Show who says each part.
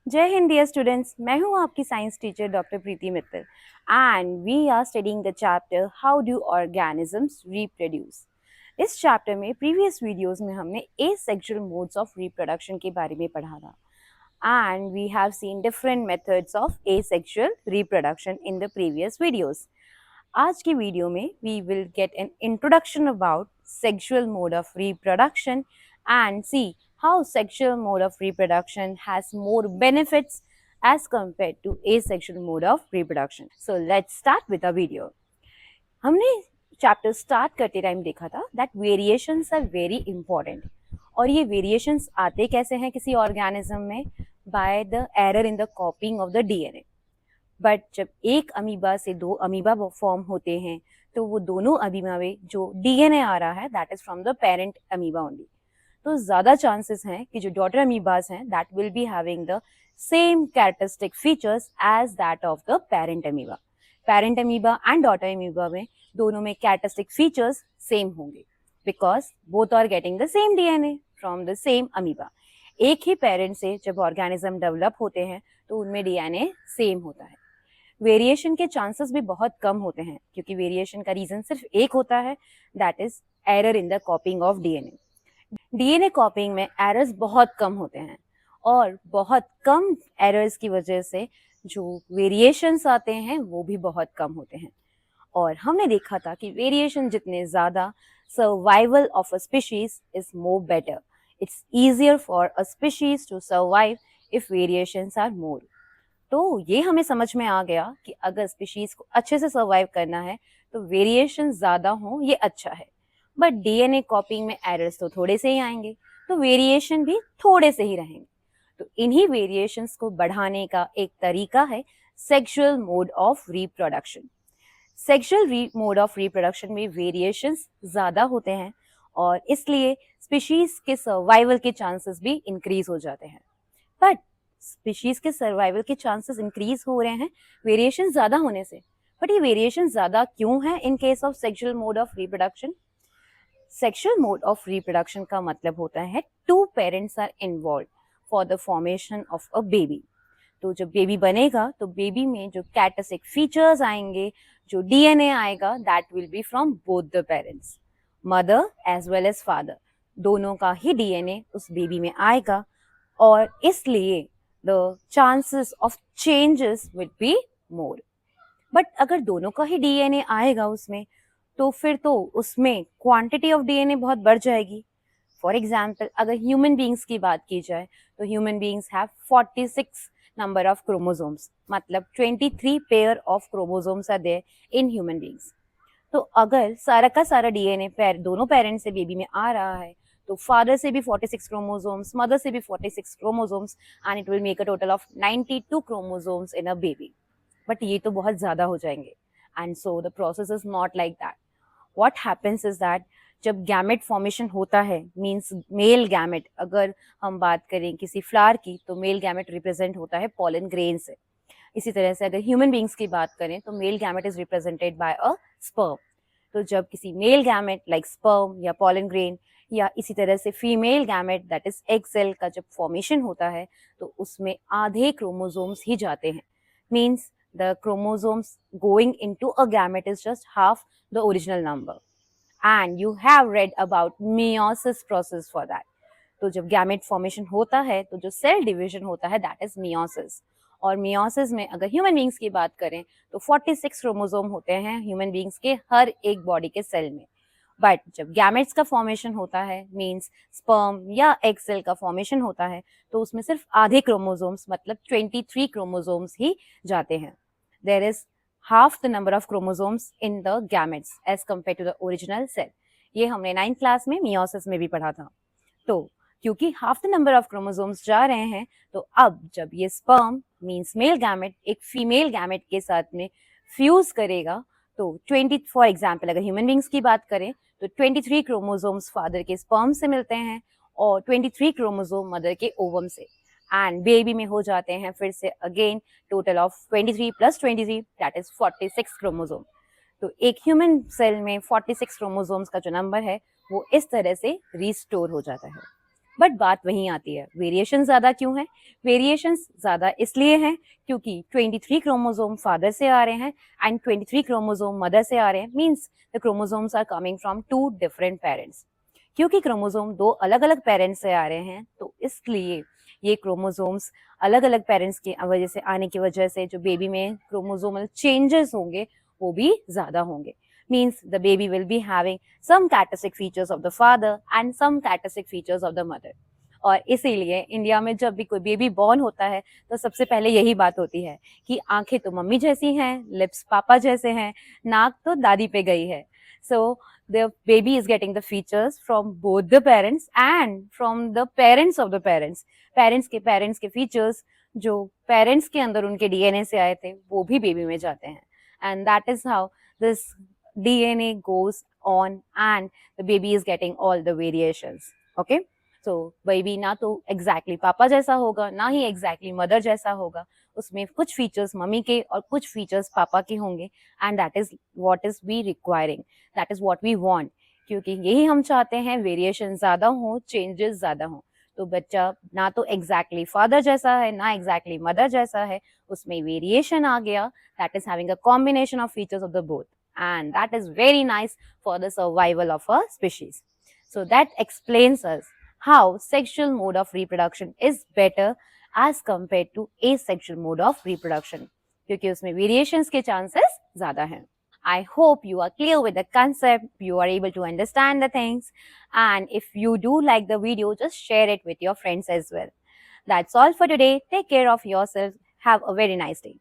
Speaker 1: जय Hind dear students, मैं हूं आपकी science teacher doctor Preeti Mittal and we are studying the chapter how do organisms reproduce. इस चैप्टर में प्रीवियस वीडियोस में हमने एसेक्सुअल मोड्स ऑफ रिप्रोडक्शन के बारे में पढ़ा था and we have seen different methods of asexual reproduction in the previous videos. आज की वीडियो में we will get an introduction about sexual mode of reproduction and see how sexual mode of reproduction has more benefits as compared to asexual mode of reproduction. So let's start with the video. हमने chapter start करते time देखा था that variations are very important और ये variations आते कैसे हैं किसी ऑर्गेनिज्म में by the error in the copying of the DNA. But जब एक अमीबा से दो अमीबा फॉर्म होते हैं तो वो दोनों अमीबा में जो डीएनए आ रहा है that is from the parent amoeba only. तो ज्यादा चांसेस हैं कि जो डॉटर अमीबास हैं that will be having the same characteristic features as that of the parent amoeba. Parent amoeba and daughter amoeba में दोनों में कैरेक्टरिस्टिक फीचर्स सेम होंगे because both are getting the same DNA from the same amoeba. एक ही parent से जब organism develop होते हैं तो उनमें डीएनए सेम होता है। वेरिएशन के चांसेस भी बहुत कम होते हैं क्योंकि वेरिएशन का रीजन सिर्फ एक होता है that is error in the copying of DNA. DNA कॉपिंग में एरर्स बहुत कम होते हैं और बहुत कम एरर्स की वजह से जो वेरिएशंस आते हैं वो भी बहुत कम होते हैं। और हमने देखा था कि वेरिएशन जितने ज़्यादा survival of a species is more better. It's easier for a species to survive if variations are more. तो ये हमें समझ में आ गया कि अगर स्पीशीज को अच्छे से सर्वाइव करना है तो वेरिएशन ज़्यादा हो ये अच्छा है। बट डीएनए कॉपिंग में एरर्स तो थोड़े से ही आएंगे तो वेरिएशन भी थोड़े से ही रहेंगे। तो इन्हीं वेरिएशंस को बढ़ाने का एक तरीका है sexual mode of reproduction. Sexual mode of reproduction में वेरिएशंस ज़्यादा होते हैं और इसलिए स्पीशीज के सर्वाइवल के चांसेस भी इंक्रीज हो जाते हैं। बट स्पीशीज के सर्वाइवल के चांसेस इंक्रीज हो रहे हैं वेरिएशन ज़्यादा होने से। बट ये वेरिएशन ज़्यादा क्यों है in case of sexual mode of reproduction? Sexual mode of reproduction का मतलब होता है two parents are involve for the formation of a baby. तो जब बेबी बनेगा तो बेबी में जो कैरेक्टरिस्टिक फीचर्स आएंगे, जो डीएनए आएगा that will be from both the parents, mother as well as father. दोनों का ही डीएनए उस बेबी में आएगा और इसलिए the chances of changes will be more. But अगर दोनों का ही डीएनए आएगा उसमें तो फिर तो उसमें क्वांटिटी ऑफ डीएनए बहुत बढ़ जाएगी। फॉर एग्जाम्पल अगर ह्यूमन बींग्स की बात की जाए तो human beings have 46 number of chromosomes, मतलब 23 pair of chromosomes are there in human beings. तो अगर सारा का सारा डीएनए दोनों पेरेंट्स से बेबी में आ रहा है तो फादर से भी 46 क्रोमोसोम्स, मदर से भी 46 chromosomes and it will make a total of 92 chromosomes in a baby. But ये तो बहुत ज़्यादा हो जाएंगे and so the process is not like that. What happens is that जब गैमेट फॉर्मेशन होता है मींस मेल गैमेट, अगर हम बात करें किसी फ्लावर की तो मेल गैमेट रिप्रेजेंट होता है पॉलन ग्रेन से। इसी तरह से अगर ह्यूमन बींग्स की बात करें तो male gamete is represented by a sperm. तो जब किसी मेल गैमेट लाइक स्पर्म या पॉलन ग्रेन या इसी तरह से female gamete that is egg cell का जब फॉर्मेशन होता है तो उसमें आधे क्रोमोसोम्स ही जाते हैं। Means the chromosomes going into a gamete is just half the original number and you have read about meiosis process for that। तो जब गैमेट फॉर्मेशन होता है तो जो सेल डिवीजन होता है दैट इज मियोसिस। और मियोसिस में अगर ह्यूमन बींग्स की बात करें तो 46 क्रोमोसोम होते हैं ह्यूमन बींग्स के हर एक बॉडी के सेल में। बट जब गैमेट्स का फॉर्मेशन होता है मींस स्पर्म या एग सेल का फॉर्मेशन होता है तो उसमें सिर्फ आधे क्रोमोसोम्स मतलब 23 क्रोमोसोम्स ही जाते हैं। there is half the number of chromosomes in the gametes as compared to the original cell। ये हमने 9th क्लास में मियोसिस में भी पढ़ा था। तो क्योंकि half the number of chromosomes जा रहे हैं तो अब जब ये स्पर्म मींस मेल गैमेट एक फीमेल गैमेट के साथ में फ्यूज करेगा तो 20 फॉर एग्जांपल अगर ह्यूमन बींग्स की बात करें तो 23 क्रोमोसोम्स फादर के स्पर्म से मिलते हैं और 23 क्रोमोसोम मदर के ओवम से एंड बेबी में हो जाते हैं फिर से again total of 23 + 23 that is 46 chromosome. तो एक ह्यूमन सेल में 46 क्रोमोसोम्स का जो नंबर है वो इस तरह से रिस्टोर हो जाता है। बट बात वहीं आती है, वेरिएशन ज़्यादा क्यों है? वेरिएशंस ज़्यादा इसलिए हैं क्योंकि 23 क्रोमोसोम फादर से आ रहे हैं एंड 23 क्रोमोसोम मदर से आ रहे हैं, means the chromosomes are coming from 2 different parents. क्योंकि क्रोमोसोम 2 अलग अलग पेरेंट्स से आ रहे हैं, तो इसलिए ये क्रोमोसोम्स अलग अलग पेरेंट्स की वजह से आने की वजह से जो बेबी में क्रोमोसोमल चेंजेस होंगे वो भी ज़्यादा होंगे। Means the baby will be having some characteristic features of the father and some characteristic features of the mother. और इसीलिए इंडिया में जब भी कोई बेबी बॉर्न होता है तो सबसे पहले यही बात होती है कि आंखें तो मम्मी जैसी हैं, लिप्स पापा जैसे हैं, नाक तो दादी पे गई है। So the baby is getting the features from both the parents and from the parents of the parents. Parents के फीचर्स जो पेरेंट्स के अंदर उनके डीएनए से आए थे वो भी बेबी में जाते हैं, and that is how this DNA goes on and the baby is getting all the variations. Okay, so baby ना तो exactly पापा जैसा होगा, ना ही exactly मदर जैसा होगा, उसमें कुछ फीचर्स मम्मी के और कुछ फीचर्स पापा के होंगे, and that is what is we requiring, that is what we want, क्योंकि यही हम चाहते हैं, वेरिएशन ज़्यादा हो, चेंजेस ज़्यादा हो। तो बच्चा ना तो exactly फादर जैसा है, ना exactly मदर जैसा है, उसमें वेरिएशन आ गया, that is having a combination of features of the both, and that is very nice for the survival of a species. So that explains us how sexual mode of reproduction is better as compared to asexual mode of reproduction, क्योंकि उसमें variations के chances ज़्यादा हैं. I hope you are clear with the concept, you are able to understand the things, and if you do like the video, just share it with your friends as well. That's all for today. Take care of yourself. Have a very nice day.